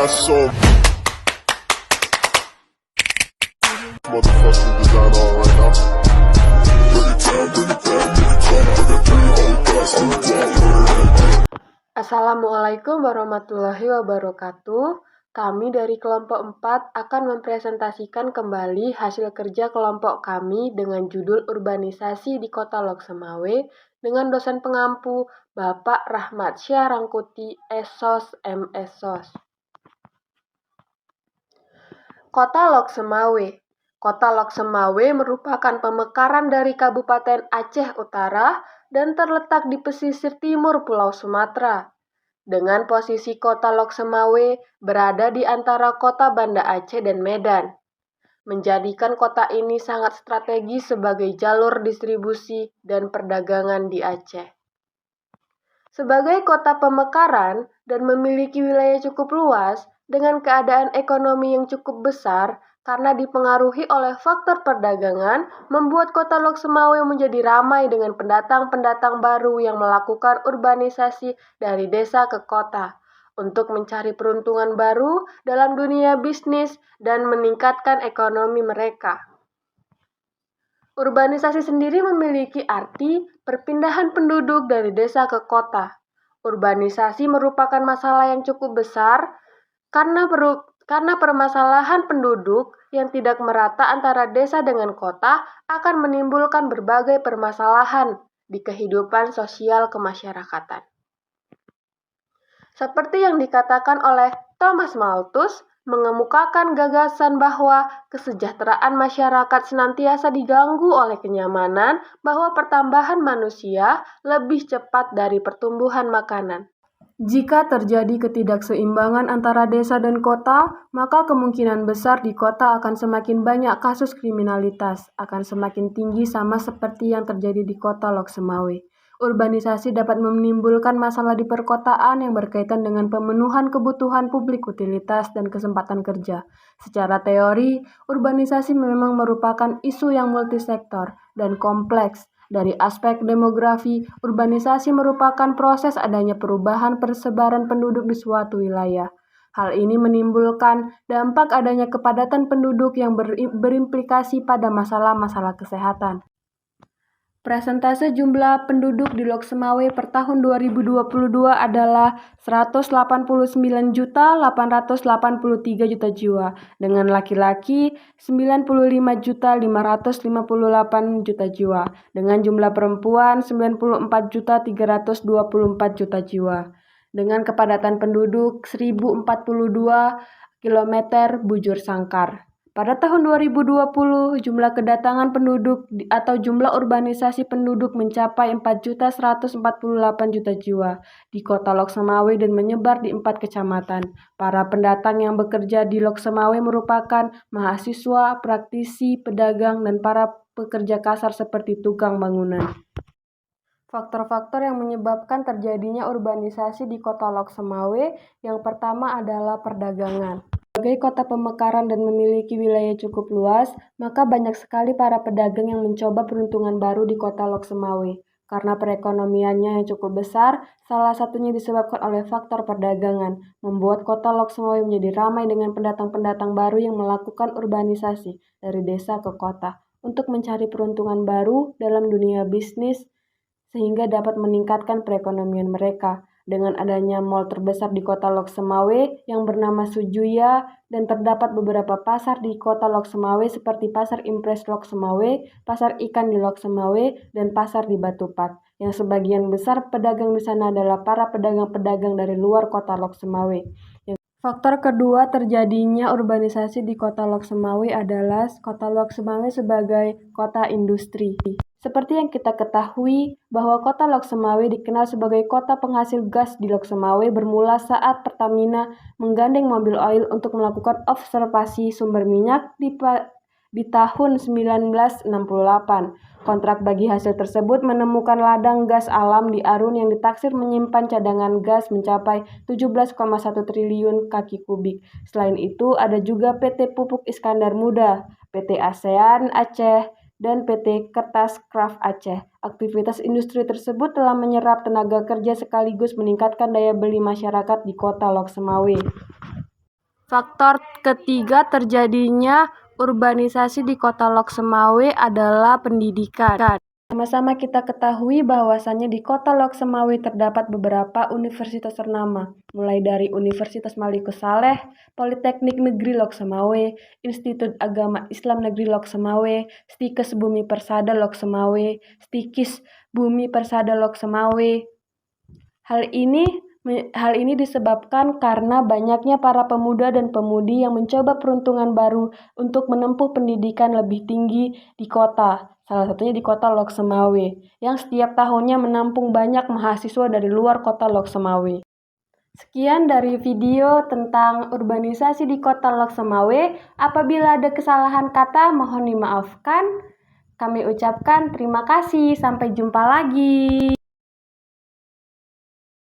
got some motherfucking design on right now. Assalamualaikum warahmatullahi wabarakatuh. Kami dari kelompok 4 akan mempresentasikan kembali hasil kerja kelompok kami dengan judul Urbanisasi di Kota Lok Semawe dengan dosen pengampu Bapak Rahmat Syah Rangkuti, Esos M.Esos. Kota Lok Semawe. Kota Lok Semawe merupakan pemekaran dari Kabupaten Aceh Utara dan terletak di pesisir timur Pulau Sumatera. Dengan posisi Kota Lok Semawe berada di antara kota Banda Aceh dan Medan, menjadikan kota ini sangat strategis sebagai jalur distribusi dan perdagangan di Aceh. Sebagai kota pemekaran dan memiliki wilayah cukup luas dengan keadaan ekonomi yang cukup besar, karena dipengaruhi oleh faktor perdagangan, membuat kota Lok Semawe menjadi ramai dengan pendatang-pendatang baru yang melakukan urbanisasi dari desa ke kota untuk mencari peruntungan baru dalam dunia bisnis dan meningkatkan ekonomi mereka. Urbanisasi sendiri memiliki arti perpindahan penduduk dari desa ke kota. Urbanisasi merupakan masalah yang cukup besar karena permasalahan penduduk yang tidak merata antara desa dengan kota akan menimbulkan berbagai permasalahan di kehidupan sosial kemasyarakatan. Seperti yang dikatakan oleh Thomas Malthus, mengemukakan gagasan bahwa kesejahteraan masyarakat senantiasa diganggu oleh kenyamanan bahwa pertambahan manusia lebih cepat dari pertumbuhan makanan. Jika terjadi ketidakseimbangan antara desa dan kota, maka kemungkinan besar di kota akan semakin banyak kasus kriminalitas, akan semakin tinggi sama seperti yang terjadi di kota Lok Semawe. Urbanisasi dapat menimbulkan masalah di perkotaan yang berkaitan dengan pemenuhan kebutuhan publik utilitas dan kesempatan kerja. Secara teori, urbanisasi memang merupakan isu yang multisektor dan kompleks. Dari aspek demografi, urbanisasi merupakan proses adanya perubahan persebaran penduduk di suatu wilayah. Hal ini menimbulkan dampak adanya kepadatan penduduk yang berimplikasi pada masalah-masalah kesehatan. Presentase jumlah penduduk di Lok Semawe per tahun 2022 adalah 189.883 juta jiwa, dengan laki-laki 95.558 juta jiwa, dengan jumlah perempuan 94.324 juta jiwa, dengan kepadatan penduduk 1.042 km bujur sangkar. Pada tahun 2020, jumlah kedatangan penduduk atau jumlah urbanisasi penduduk mencapai 4.148 juta jiwa di kota Lok Semawe dan menyebar di 4 kecamatan. Para pendatang yang bekerja di Lok Semawe merupakan mahasiswa, praktisi, pedagang, dan para pekerja kasar seperti tukang bangunan. Faktor-faktor yang menyebabkan terjadinya urbanisasi di kota Lok Semawe, yang pertama adalah perdagangan. Sebagai kota pemekaran dan memiliki wilayah cukup luas, maka banyak sekali para pedagang yang mencoba peruntungan baru di kota Lok Semawe. Karena perekonomiannya yang cukup besar, salah satunya disebabkan oleh faktor perdagangan, membuat kota Lok Semawe menjadi ramai dengan pendatang-pendatang baru yang melakukan urbanisasi dari desa ke kota untuk mencari peruntungan baru dalam dunia bisnis sehingga dapat meningkatkan perekonomian mereka. Dengan adanya mal terbesar di kota Lok Semawe yang bernama Sujuya dan terdapat beberapa pasar di kota Lok Semawe seperti Pasar Impres Lok Semawe, Pasar Ikan di Lok Semawe, dan Pasar di Batupat. Yang sebagian besar pedagang di sana adalah para pedagang-pedagang dari luar kota Lok Semawe. Faktor kedua terjadinya urbanisasi di kota Lok Semawe adalah kota Lok Semawe sebagai kota industri. Seperti yang kita ketahui bahwa kota Lok Semawe dikenal sebagai kota penghasil gas di Lok Semawe bermula saat Pertamina menggandeng mobil oil untuk melakukan observasi sumber minyak di tahun 1968. Kontrak bagi hasil tersebut menemukan ladang gas alam di Arun yang ditaksir menyimpan cadangan gas mencapai 17,1 triliun kaki kubik. Selain itu, ada juga PT Pupuk Iskandar Muda, PT ASEAN Aceh, dan PT Kertas Kraft Aceh. Aktivitas industri tersebut telah menyerap tenaga kerja sekaligus meningkatkan daya beli masyarakat di kota Lok Semawe. Faktor ketiga terjadinya urbanisasi di Kota Lok Semawe adalah pendidikan. Sama-sama kita ketahui bahwasannya di Kota Lok Semawe terdapat beberapa universitas ternama, mulai dari Universitas Malikus Saleh, Politeknik Negeri Lok Semawe, Institut Agama Islam Negeri Lok Semawe, Stikes Bumi Persada Lok Semawe, Stikis Bumi Persada Lok Semawe. Hal ini disebabkan karena banyaknya para pemuda dan pemudi yang mencoba peruntungan baru untuk menempuh pendidikan lebih tinggi di kota, salah satunya di Kota Lok Semawe, yang setiap tahunnya menampung banyak mahasiswa dari luar Kota Lok Semawe. Sekian dari video tentang urbanisasi di Kota Lok Semawe. Apabila ada kesalahan kata, mohon dimaafkan. Kami ucapkan terima kasih. Sampai jumpa lagi.